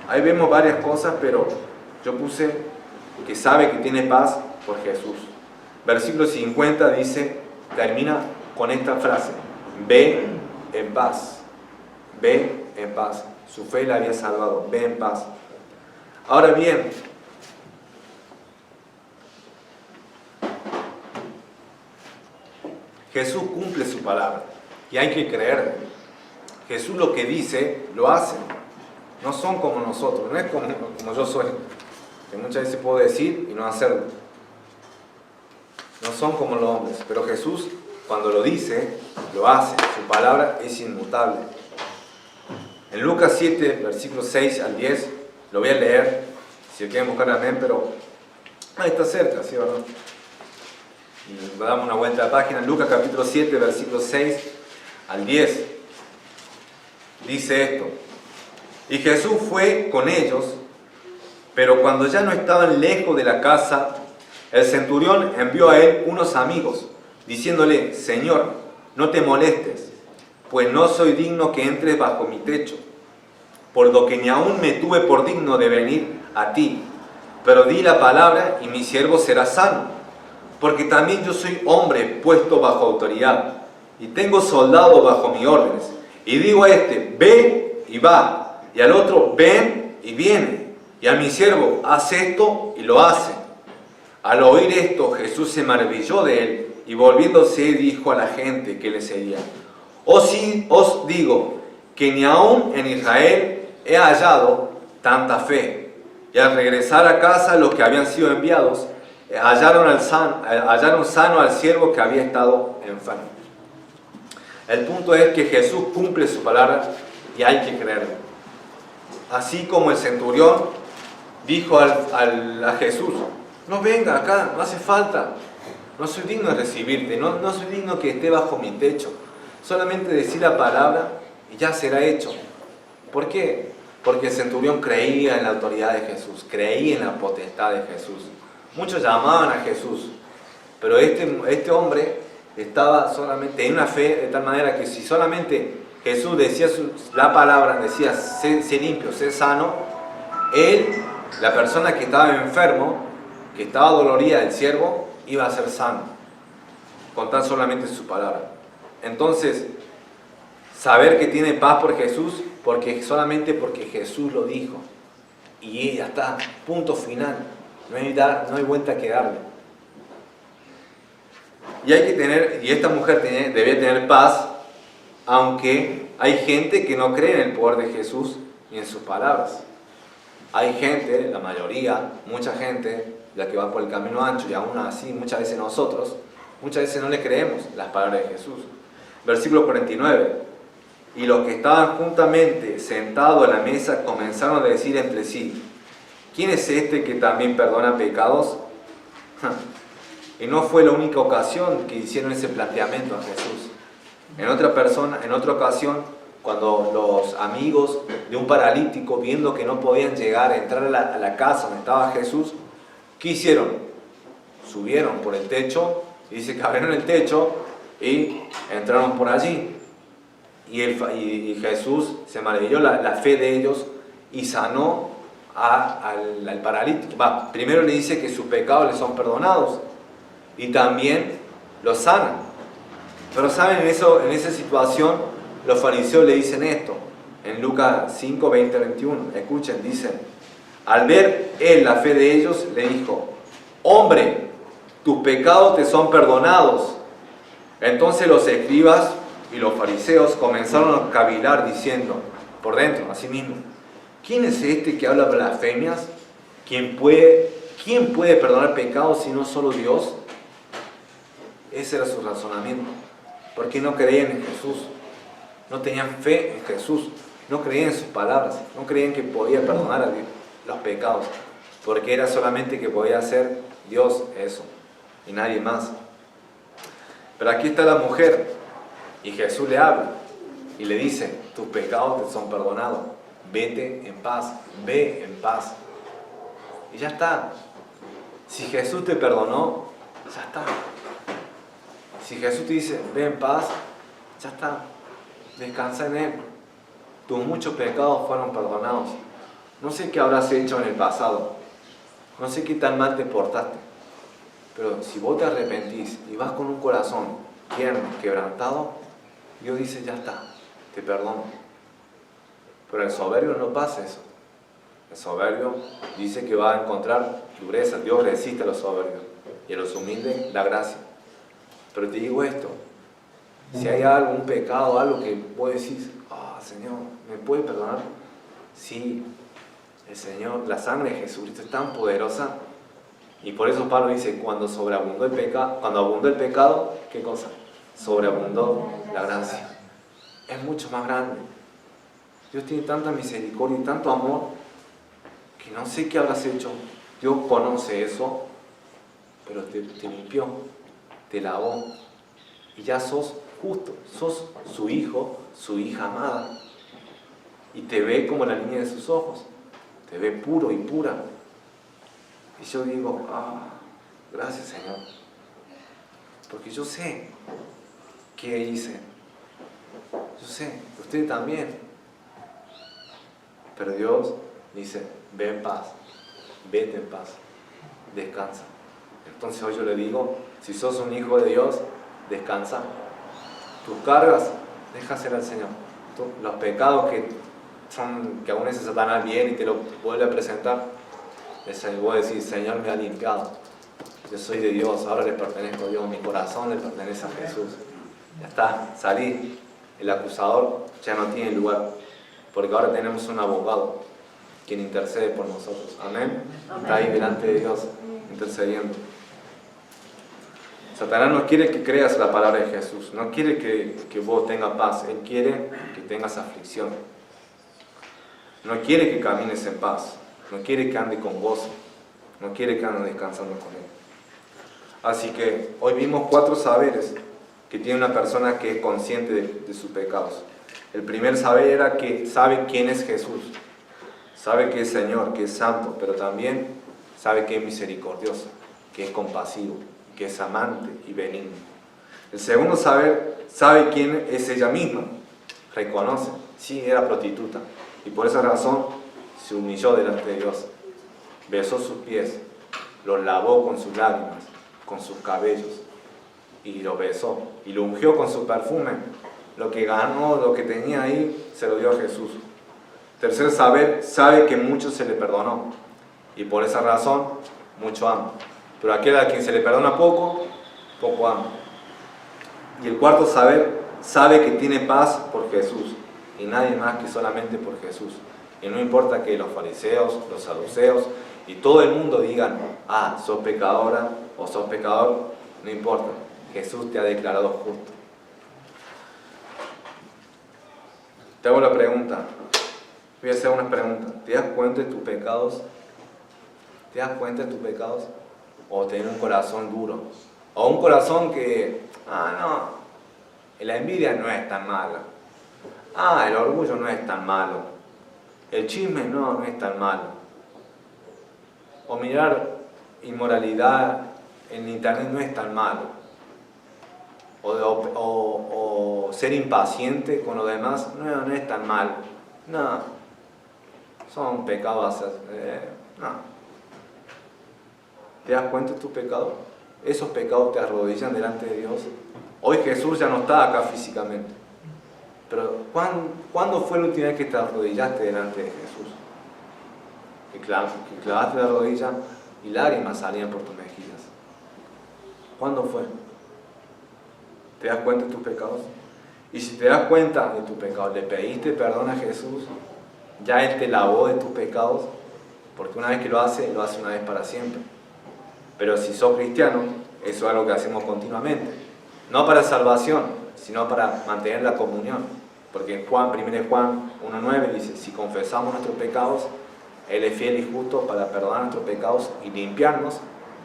Ahí vemos varias cosas, pero yo puse que sabe que tiene paz por Jesús. Versículo 50 dice, termina con esta frase: ve en paz. Ve en paz. Su fe la había salvado. Ve en paz. Ahora bien, Jesús cumple su palabra y hay que creerle. Jesús lo que dice, lo hace. No son como nosotros, no es como yo soy, que muchas veces puedo decir y no hacerlo. No son como los hombres, pero Jesús, cuando lo dice, lo hace. Su palabra es inmutable. En Lucas 7, versículos 6 al 10, lo voy a leer, si quieren buscar amén, pero ahí está cerca, ¿sí o no? Y damos una vuelta a la página. Lucas capítulo 7, versículos 6 al 10. Dice esto: y Jesús fue con ellos, pero cuando ya no estaban lejos de la casa, el centurión envió a él unos amigos, diciéndole: Señor, no te molestes, pues no soy digno que entres bajo mi techo, por lo que ni aún me tuve por digno de venir a ti, pero di la palabra y mi siervo será sano. Porque también yo soy hombre puesto bajo autoridad, y tengo soldados bajo mis órdenes. Y digo a este: ve y va, y al otro: ven y viene, y a mi siervo: haz esto, y lo hace. Al oír esto, Jesús se maravilló de él, y volviéndose dijo a la gente que le seguía: os digo que ni aún en Israel he hallado tanta fe. Y al regresar a casa, los que habían sido enviados hallaron sano al siervo que había estado enfermo. El punto es que Jesús cumple su palabra y hay que creerlo. Así como el centurión dijo a Jesús: no venga acá, no hace falta, no soy digno de recibirte, no soy digno que esté bajo mi techo, solamente decir la palabra y ya será hecho. ¿Por qué? Porque el centurión creía en la autoridad de Jesús, creía en la potestad de Jesús. Muchos llamaban a Jesús, pero este hombre estaba solamente en una fe de tal manera que si solamente Jesús decía la palabra, decía sé limpio, sé sano, él, la persona que estaba enfermo, que estaba dolorida del siervo, iba a ser sano, con tan solamente su palabra. Entonces, saber que tiene paz por Jesús, solamente porque Jesús lo dijo, y ya está, punto final. No hay vuelta que darle. Y esta mujer debía tener paz, aunque hay gente que no cree en el poder de Jesús ni en sus palabras. Hay gente, la mayoría, mucha gente, la que va por el camino ancho, y aún así muchas veces nosotros, muchas veces no le creemos las palabras de Jesús. Versículo 49. Y los que estaban juntamente sentados a la mesa comenzaron a decir entre sí: ¿quién es este que también perdona pecados? Y no fue la única ocasión que hicieron ese planteamiento a Jesús. En otra ocasión, cuando los amigos de un paralítico, viendo que no podían llegar a entrar a la casa donde estaba Jesús, ¿qué hicieron? Subieron por el techo, y dice que abrieron el techo y entraron por allí. Y Jesús se maravilló la fe de ellos y sanó al paralítico. Primero le dice que sus pecados le son perdonados y también los sana. Pero saben, en esa situación los fariseos le dicen esto en Lucas 5, 20, 21. Escuchen, dicen: al ver él la fe de ellos, le dijo: hombre, tus pecados te son perdonados. Entonces los escribas y los fariseos comenzaron a cavilar diciendo por dentro a sí mismos: ¿quién es este que habla blasfemias? ¿Quién puede perdonar pecados si no solo Dios? Ese era su razonamiento. Porque no creían en Jesús, no tenían fe en Jesús, no creían en sus palabras, no creían que podía perdonar a Dios los pecados, porque era solamente que podía hacer Dios eso, y nadie más. Pero aquí está la mujer, y Jesús le habla, y le dice, tus pecados te son perdonados, vete en paz, ve en paz. Y ya está. Si Jesús te perdonó, ya está. Si Jesús te dice, ve en paz, ya está. Descansa en Él. Tus muchos pecados fueron perdonados. No sé qué habrás hecho en el pasado. No sé qué tan mal te portaste. Pero si vos te arrepentís y vas con un corazón tierno, quebrantado, Dios dice, ya está, te perdono. Pero el soberbio no pasa eso. El soberbio dice que va a encontrar dureza. Dios resiste a los soberbios y a los humildes da gracia. Pero te digo esto, si hay algo, un pecado, algo que vos decís, Señor, ¿me puede perdonar? Sí, el Señor, la sangre de Jesucristo es tan poderosa. Y por eso Pablo dice, cuando abundó el pecado, ¿qué cosa? Sobreabundó la gracia. Es mucho más grande. Dios tiene tanta misericordia y tanto amor que no sé qué habrás hecho. Dios conoce eso, pero te limpió, te lavó y ya sos justo, sos su hijo, su hija amada, y te ve como la niña de sus ojos, te ve puro y pura. Y yo digo, gracias Señor, porque yo sé qué hice, yo sé, usted también, pero Dios dice, ve en paz, vete en paz, descansa. Entonces hoy yo le digo, si sos un hijo de Dios, descansa. Tus cargas, déjasela al Señor. Los pecados que aún ese Satanás viene y te lo vuelve a presentar, voy a decir, Señor me ha limpiado. Yo soy de Dios, ahora le pertenezco a Dios, mi corazón le pertenece a Jesús. Ya está, salí. El acusador ya no tiene lugar, porque ahora tenemos un abogado quien intercede por nosotros. Amén. Está ahí delante de Dios, intercediendo. Satanás no quiere que creas la palabra de Jesús, no quiere que vos tengas paz, él quiere que tengas aflicción. No quiere que camines en paz, no quiere que ande con gozo, no quiere que ande descansando con él. Así que hoy vimos 4 saberes que tiene una persona que es consciente de sus pecados. El primer saber era que sabe quién es Jesús, sabe que es Señor, que es santo, pero también sabe que es misericordioso, que es compasivo, que es amante y benigno. El segundo saber, sabe quién es ella misma, reconoce, sí, era prostituta, y por esa razón se humilló delante de Dios, besó sus pies, los lavó con sus lágrimas, con sus cabellos, y lo besó, y lo ungió con su perfume. Lo que ganó, lo que tenía ahí, se lo dio a Jesús. Tercer saber, sabe que mucho se le perdonó, y por esa razón, mucho ama. Pero aquel a quien se le perdona poco, poco ama. Y el cuarto saber, sabe que tiene paz por Jesús, y nadie más que solamente por Jesús. Y no importa que los fariseos, los saduceos y todo el mundo digan, sos pecadora o sos pecador, no importa, Jesús te ha declarado justo. Te hago la pregunta, voy a hacer una pregunta, ¿te das cuenta de tus pecados? ¿Te das cuenta de tus pecados? ¿O tener un corazón duro? ¿O un corazón que, no, la envidia no es tan mala? El orgullo no es tan malo. El chisme no es tan malo. O mirar inmoralidad en internet no es tan malo. O ser impaciente con los demás no es tan malo. No. Son pecados. No. ¿Te das cuenta de tus pecados? Esos pecados te arrodillan delante de Dios. Hoy Jesús ya no está acá físicamente. Pero ¿cuándo fue la última vez que te arrodillaste delante de Jesús? Que clavaste la rodilla y lágrimas salían por tus mejillas. ¿Cuándo fue? ¿Te das cuenta de tus pecados? Y si te das cuenta de tus pecados, le pediste perdón a Jesús, ya Él te lavó de tus pecados, porque una vez que lo hace una vez para siempre. Pero si sos cristiano, eso es algo que hacemos continuamente. No para salvación, sino para mantener la comunión. Porque en 1 Juan 1:9 dice, si confesamos nuestros pecados, Él es fiel y justo para perdonar nuestros pecados y limpiarnos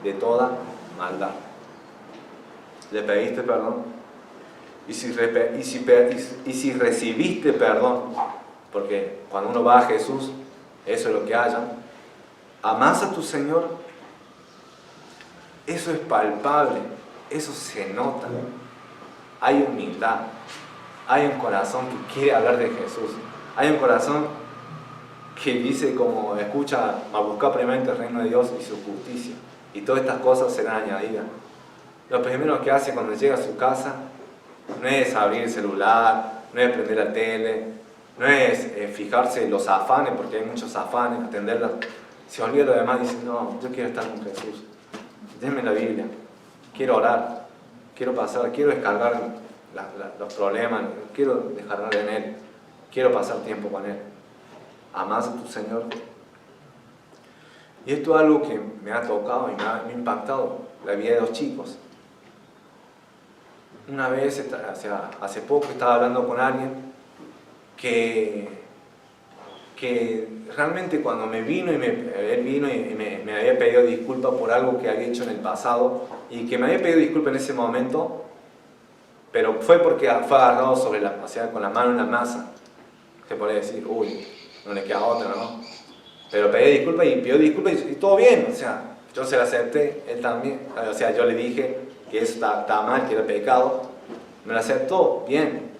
de toda maldad. ¿Le pediste perdón? Y si recibiste perdón, porque cuando uno va a Jesús, eso es lo que haya, amás a tu Señor, eso es palpable, eso se nota. Hay humildad, hay un corazón que quiere hablar de Jesús, hay un corazón que dice como escucha a buscar primeramente el reino de Dios y su justicia, y todas estas cosas serán añadidas. Lo primero que hace cuando llega a su casa no es abrir el celular, no es prender la tele, no es fijarse en los afanes, porque hay muchos afanes, atenderlas. Se olvida lo demás y dice, no, yo quiero estar con Jesús. Denme la Biblia, quiero orar, quiero pasar, quiero descargar los problemas, quiero descargar en Él, quiero pasar tiempo con Él. ¿Amás a tu Señor? Y esto es algo que me ha tocado y me ha impactado la vida de los chicos. Una vez, hace poco, estaba hablando con alguien que realmente cuando él vino y me había pedido disculpas por algo que había hecho en el pasado y que me había pedido disculpas en ese momento, pero fue porque fue agarrado con la mano en la masa. Se puede decir, uy, no le queda otra, ¿no? Pero pedí disculpas y pidió disculpas y todo bien, o sea, yo se la acepté, él también, o sea, yo le dije que eso estaba mal, que era pecado, me lo aceptó, bien.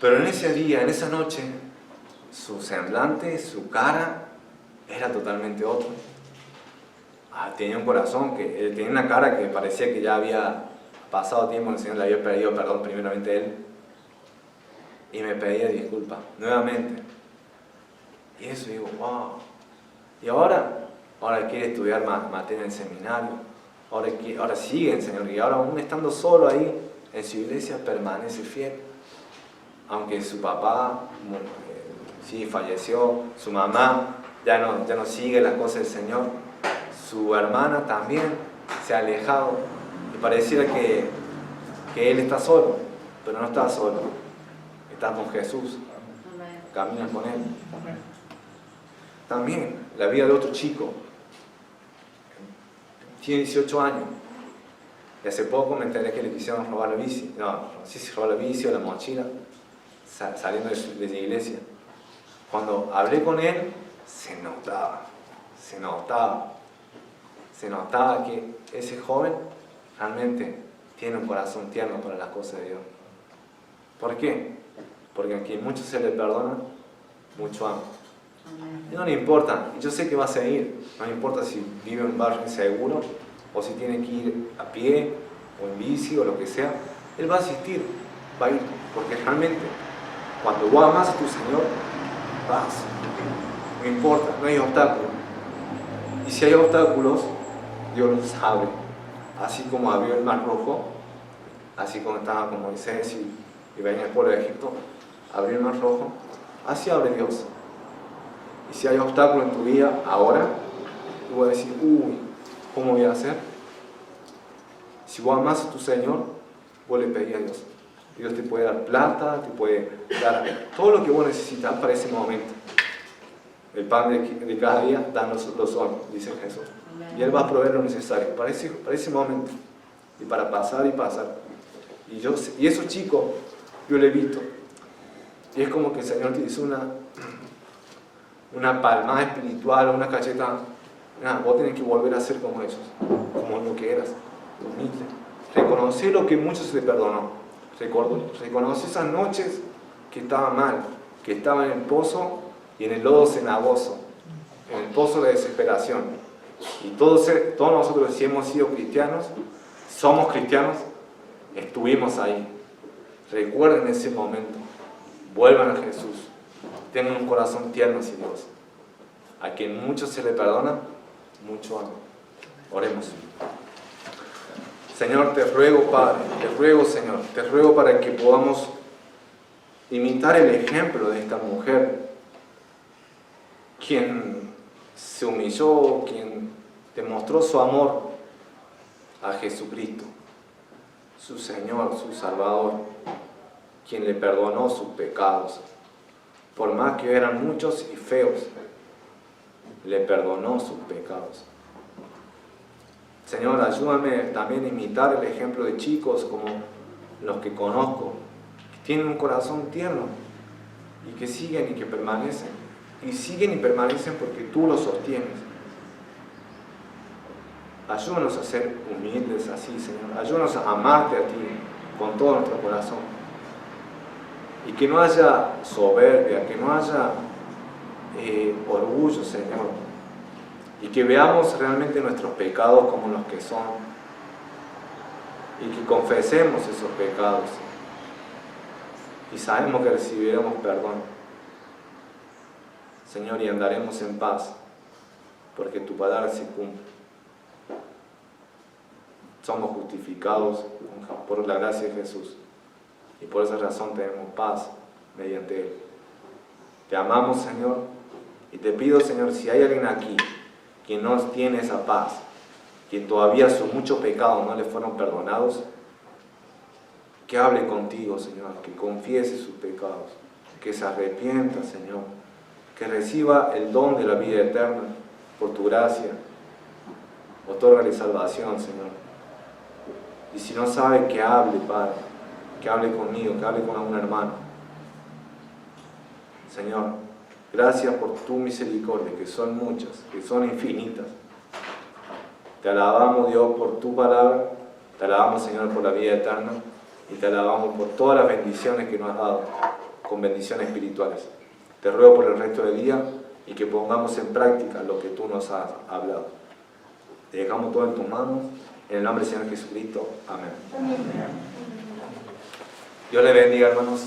Pero en ese día, en esa noche, su semblante, su cara, era totalmente otro. Tenía un corazón, tenía una cara que parecía que ya había pasado tiempo, el Señor le había pedido perdón primeramente a él, y me pedía disculpas, nuevamente. Y eso digo, wow. Y ahora quiere estudiar materia en el seminario, ahora sigue en Señor, y ahora aún estando solo ahí en su iglesia permanece fiel. Aunque su papá sí falleció, su mamá ya no sigue las cosas del Señor, su hermana también se ha alejado y pareciera que él está solo, pero no está solo, está con Jesús, camina con Él. También la vida de otro chico, tiene 18 años, y hace poco me enteré que le quisieron robar la bici, no sé si robar la bici o la mochila, saliendo de la iglesia. Cuando hablé con él, se notaba que ese joven realmente tiene un corazón tierno para las cosas de Dios. ¿Por qué? Porque a quien mucho se le perdona, mucho ama. Y no le importa, y yo sé que va a seguir, no le importa si vive en un barrio inseguro, o si tiene que ir a pie, o en bici, o lo que sea, él va a asistir, va a ir, porque realmente, cuando vos amas a tu Señor, vas, no importa, no hay obstáculos. Y si hay obstáculos, Dios los abre, así como abrió el Mar Rojo, así como estaba con Moisés y venía el pueblo de Egipto, abrió el Mar Rojo, así abre Dios. Y si hay obstáculos en tu vida ahora, tú vas a decir, uy, ¿cómo voy a hacer? Si vos amas a tu Señor, vos le pedís a Dios. Dios te puede dar plata, te puede dar todo lo que vos necesitas para ese momento. El pan de cada día, danos los hoy, dice Jesús. Y Él va a proveer lo necesario para ese momento. Y para pasar y pasar. Y esos chicos, yo lo he visto. Y es como que el Señor te hizo una palmada espiritual o una cacheta. Nada, vos tenés que volver a ser como ellos, como lo que eras, humilde. Reconocí lo que muchos se te perdonó. Reconocí esas noches que estaba mal, que estaba en el pozo y en el lodo cenagoso, en el pozo de desesperación. Y todos nosotros, si hemos sido cristianos, somos cristianos, estuvimos ahí. Recuerden ese momento, vuelvan a Jesús, tengan un corazón tierno hacia Dios. A quien mucho se le perdona, mucho ama. Oremos. Señor, te ruego, Padre, te ruego, Señor, te ruego para que podamos imitar el ejemplo de esta mujer, quien se humilló, quien demostró su amor a Jesucristo, su Señor, su Salvador. quien le perdonó sus pecados. Por más que eran muchos y feos, le perdonó sus pecados. Señor, ayúdame también a imitar el ejemplo de chicos como los que conozco, que tienen un corazón tierno y que siguen y que permanecen. Y siguen y permanecen porque tú los sostienes. Ayúdanos a ser humildes así, Señor. Ayúdanos a amarte a ti con todo nuestro corazón. Y que no haya soberbia, que no haya orgullo, Señor. Y que veamos realmente nuestros pecados como los que son. Y que confesemos esos pecados. Y sabemos que recibiremos perdón. Señor, y andaremos en paz, porque tu palabra se cumple. Somos justificados por la gracia de Jesús. Y por esa razón tenemos paz mediante Él. Te amamos, Señor, y te pido, Señor, si hay alguien aquí quien no tiene esa paz, quien todavía sus muchos pecados no le fueron perdonados, que hable contigo, Señor, que confiese sus pecados, que se arrepienta, Señor, que reciba el don de la vida eterna por tu gracia. Otórgale salvación, Señor. Y si no sabe, que hable, Padre, que hable conmigo, que hable con algún hermano. Señor, gracias por tu misericordia, que son muchas, que son infinitas. Te alabamos, Dios, por tu palabra. Te alabamos, Señor, por la vida eterna. Y te alabamos por todas las bendiciones que nos has dado, con bendiciones espirituales. Te ruego por el resto del día y que pongamos en práctica lo que tú nos has hablado. Te dejamos todo en tus manos, en el nombre del Señor Jesucristo. Amén. Dios le bendiga, hermanos.